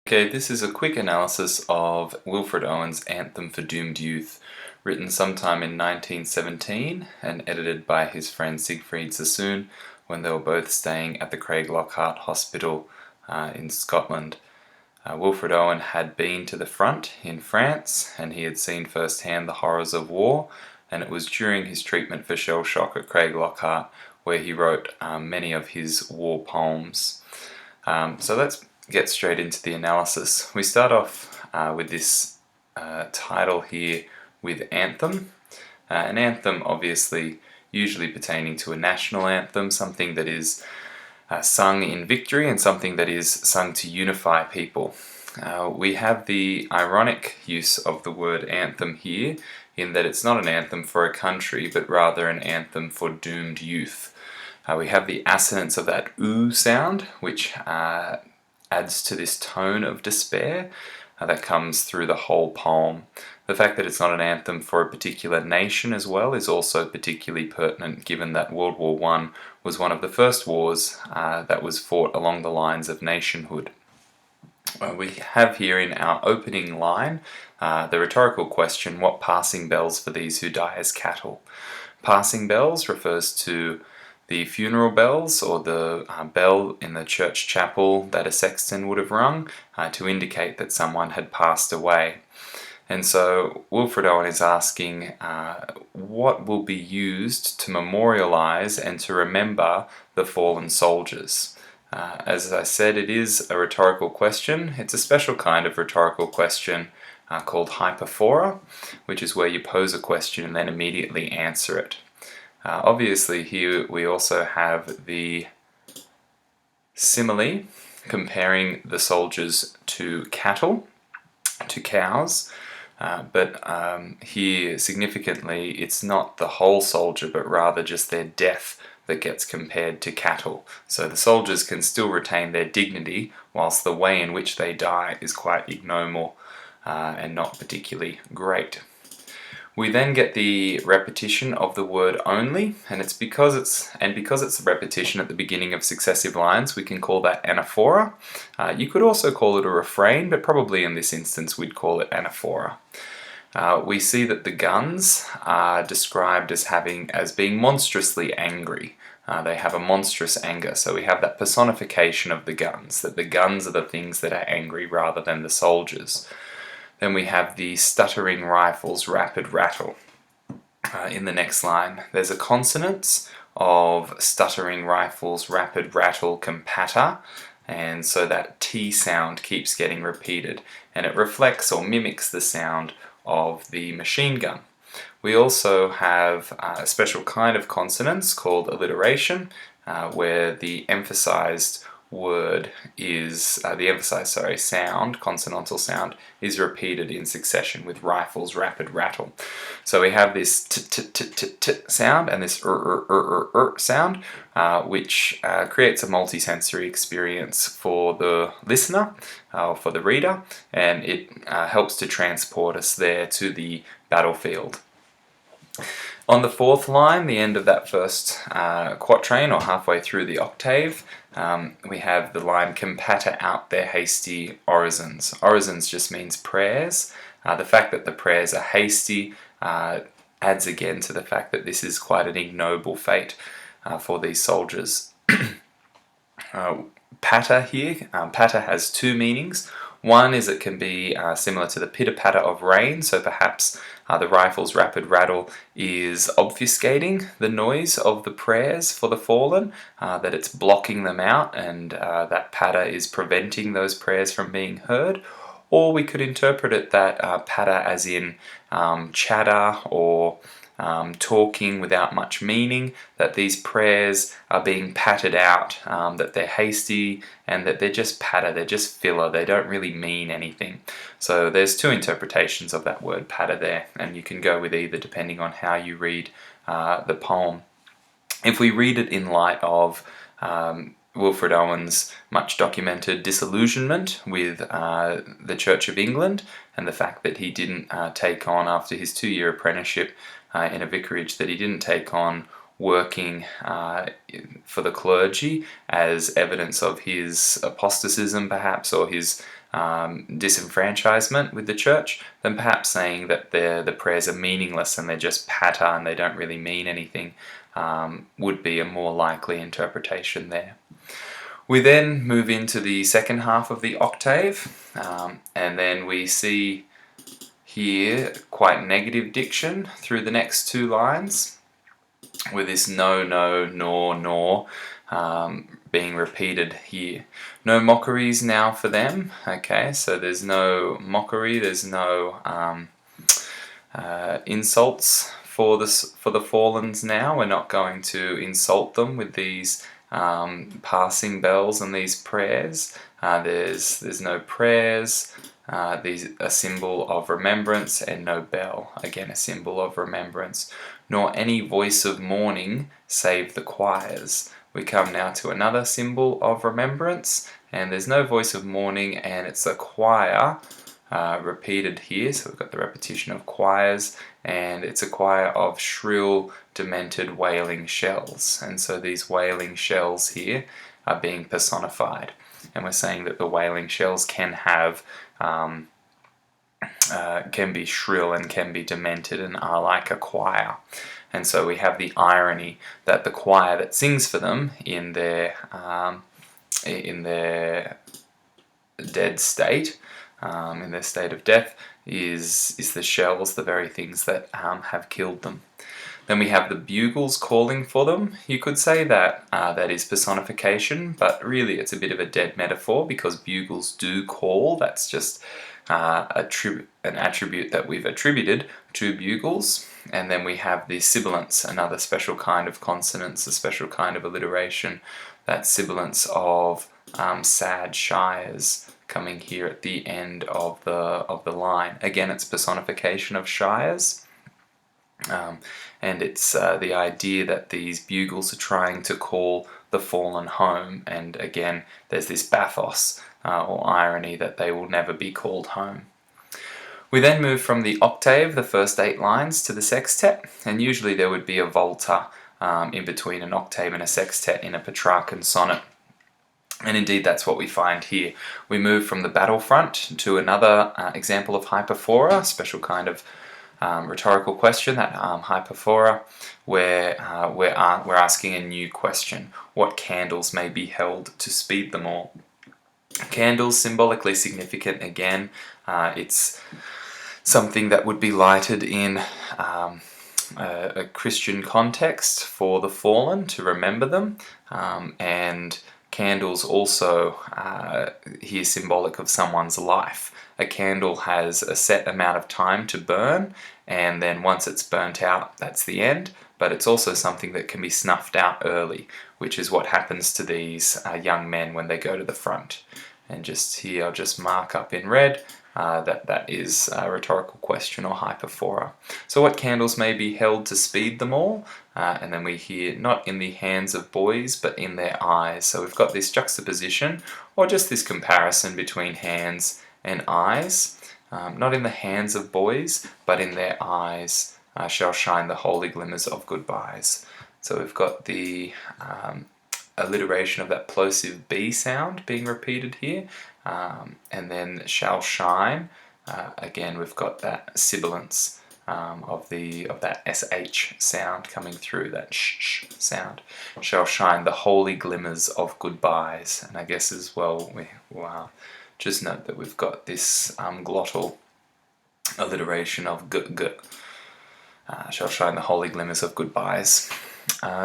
Okay, this is a quick analysis of Wilfred Owen's Anthem for Doomed Youth, written sometime in 1917 and edited by his friend Siegfried Sassoon when they were both staying at the Craiglockhart Hospital in Scotland. Wilfred Owen had been to the front in France and he had seen firsthand the horrors of war, and it was during his treatment for shell shock at Craiglockhart where he wrote many of his war poems. So let's get straight into the analysis. We start off with this title here with Anthem. An anthem obviously usually pertaining to a national anthem, something that is sung in victory and something that is sung to unify people. We have the ironic use of the word anthem here in that it's not an anthem for a country but rather an anthem for doomed youth. We have the assonance of that oo sound, which adds to this tone of despair that comes through the whole poem. The fact that it's not an anthem for a particular nation as well is also particularly pertinent, given that World War I was one of the first wars that was fought along the lines of nationhood. We have here in our opening line the rhetorical question, what passing bells for these who die as cattle? Passing bells refers to the funeral bells, or the bell in the church chapel that a sexton would have rung to indicate that someone had passed away. And so Wilfred Owen is asking what will be used to memorialise and to remember the fallen soldiers. As I said, it is a rhetorical question. It's a special kind of rhetorical question called hyperphora, which is where you pose a question and then immediately answer it. Obviously here we also have the simile comparing the soldiers to cattle, to cows, but here significantly it's not the whole soldier but rather just their death that gets compared to cattle. So the soldiers can still retain their dignity whilst the way in which they die is quite ignoble and not particularly great. We then get the repetition of the word only, and because it's a repetition at the beginning of successive lines, we can call that anaphora. You could also call it a refrain, but probably in this instance we'd call it anaphora. We see that the guns are described as being monstrously angry. They have a monstrous anger, so we have that personification of the guns, that the guns are the things that are angry rather than the soldiers. Then we have the stuttering rifles rapid rattle. In the next line, there's a consonance of stuttering rifles rapid rattle compatta, and so that T sound keeps getting repeated, and it reflects or mimics the sound of the machine gun. We also have a special kind of consonance called alliteration, where the emphasized word is sound, consonantal sound, is repeated in succession with rifles rapid rattle. So we have this t sound and this sound, which creates a multisensory experience for the listener, for the reader, and it helps to transport us there to the battlefield. On the fourth line, the end of that first quatrain, or halfway through the octave, we have the line compatta out their hasty orisons. Orisons just means prayers. The fact that the prayers are hasty adds again to the fact that this is quite an ignoble fate for these soldiers. Patter here, patter has two meanings. One is it can be similar to the pitter-patter of rain, so perhaps the rifle's rapid rattle is obfuscating the noise of the prayers for the fallen, that it's blocking them out, and that patter is preventing those prayers from being heard. Or we could interpret it that patter as in chatter or talking without much meaning, that these prayers are being pattered out, that they're hasty and that they're just patter, they're just filler, they don't really mean anything. So there's two interpretations of that word patter there, and you can go with either depending on how you read the poem. If we read it in light of Wilfred Owen's much documented disillusionment with the Church of England and the fact that he didn't take on, after his 2-year apprenticeship in a vicarage, that he didn't take on working for the clergy as evidence of his apostatism perhaps, or his disenfranchisement with the church, then perhaps saying that the prayers are meaningless and they're just patter and they don't really mean anything would be a more likely interpretation there. We then move into the second half of the octave, and then we see here quite negative diction through the next two lines, with this no, no, nor being repeated here. No mockeries now for them. Okay, so there's no mockery, there's no insults for the fallens now. We're not going to insult them with these passing bells and these prayers. There's no prayers. These a symbol of remembrance, and no bell, again a symbol of remembrance, nor any voice of mourning save the choirs. We come now to another symbol of remembrance, and there's no voice of mourning, and it's a choir repeated here, so we've got the repetition of choirs, and it's a choir of shrill, demented, wailing shells. And so these wailing shells here are being personified, and we're saying that the wailing shells can have can be shrill and can be demented and are like a choir. And so we have the irony that the choir that sings for them in their dead state, in their state of death, is the shells, the very things that have killed them. Then we have the bugles calling for them. You could say that that is personification, but really it's a bit of a dead metaphor, because bugles do call. That's just an attribute that we've attributed to bugles. And then we have the sibilants, another special kind of consonants, a special kind of alliteration, that sibilants of sad shires coming here at the end of the line. Again, it's personification of shires. And it's the idea that these bugles are trying to call the fallen home, and again there's this bathos or irony that they will never be called home. We then move from the octave, the first 8 lines, to the sextet, and usually there would be a volta in between an octave and a sextet in a Petrarchan sonnet. And indeed that's what we find here. We move from the battlefront to another example of hyperphora, a special kind of rhetorical question, that hyperphora, where we're asking a new question. What candles may be held to speed them all? Candles, symbolically significant again. It's something that would be lighted in a Christian context for the fallen, to remember them, and candles also here symbolic of someone's life. A candle has a set amount of time to burn, and then once it's burnt out, that's the end. But it's also something that can be snuffed out early, which is what happens to these young men when they go to the front. And just here, I'll just mark up in red that is a rhetorical question or hyperphora. So what candles may be held to speed them all? And then we hear, not in the hands of boys, but in their eyes. So we've got this juxtaposition, or just this comparison between hands and eyes. Not in the hands of boys, but in their eyes shall shine the holy glimmers of goodbyes. So we've got the alliteration of that plosive B sound being repeated here, and then shall shine. Again, we've got that sibilance of that SH sound coming through, that sh sound. Shall shine the holy glimmers of goodbyes. And I guess as well, just note that we've got this glottal alliteration of g. Shall shine the holy glimmers of goodbyes.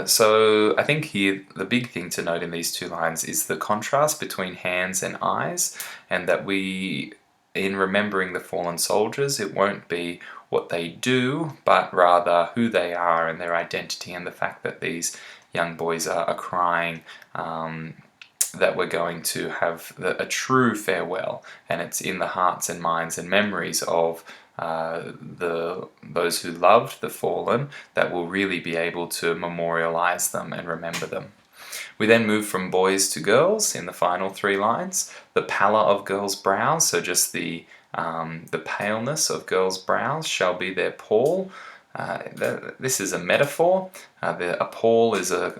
So I think here the big thing to note in these two lines is the contrast between hands and eyes, and that we, in remembering the fallen soldiers, it won't be what they do, but rather who they are and their identity, and the fact that these young boys are crying that we're going to have a true farewell, and it's in the hearts and minds and memories of those who loved the fallen that will really be able to memorialize them and remember them. We then move from boys to girls in the final 3 lines. The pallor of girls' brows, so just the paleness of girls' brows, shall be their pall. This is a metaphor. A pall is a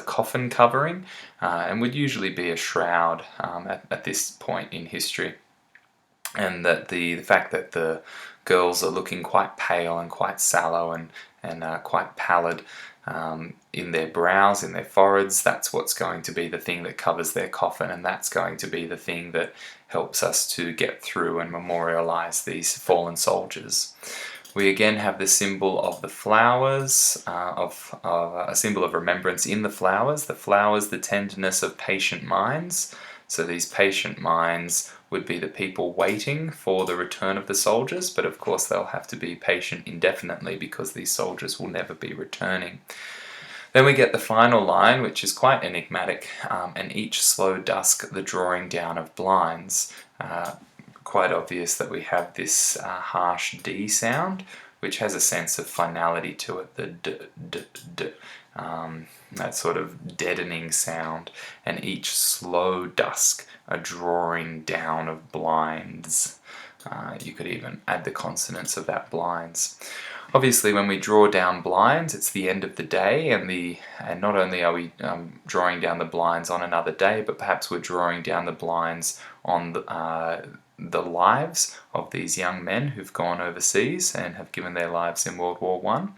coffin covering, and would usually be a shroud at this point in history. and that the fact that the girls are looking quite pale and quite sallow and quite pallid in their brows, in their foreheads, that's what's going to be the thing that covers their coffin, and that's going to be the thing that helps us to get through and memorialize these fallen soldiers. We again have the symbol of the flowers, of a symbol of remembrance in the flowers, the tenderness of patient minds. So these patient minds would be the people waiting for the return of the soldiers, but of course they'll have to be patient indefinitely because these soldiers will never be returning. Then we get the final line, which is quite enigmatic, and each slow dusk the drawing down of blinds. Quite obvious that we have this harsh D sound, which has a sense of finality to it, the d, d, d, that sort of deadening sound, and each slow dusk a drawing down of blinds. You could even add the consonants of that, blinds. Obviously, when we draw down blinds, it's the end of the day, and not only are we drawing down the blinds on another day, but perhaps we're drawing down the blinds on the lives of these young men who've gone overseas and have given their lives in World War One.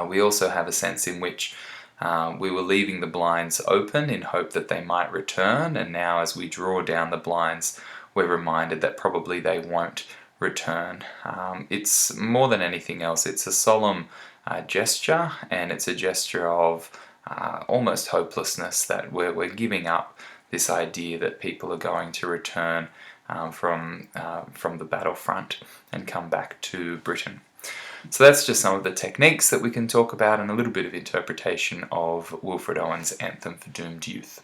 We also have a sense in which we were leaving the blinds open in hope that they might return, and now as we draw down the blinds, we're reminded that probably they won't return. It's more than anything else, it's a solemn gesture, and it's a gesture of almost hopelessness, that we're giving up this idea that people are going to return from the battlefront and come back to Britain. So that's just some of the techniques that we can talk about and a little bit of interpretation of Wilfred Owen's Anthem for Doomed Youth.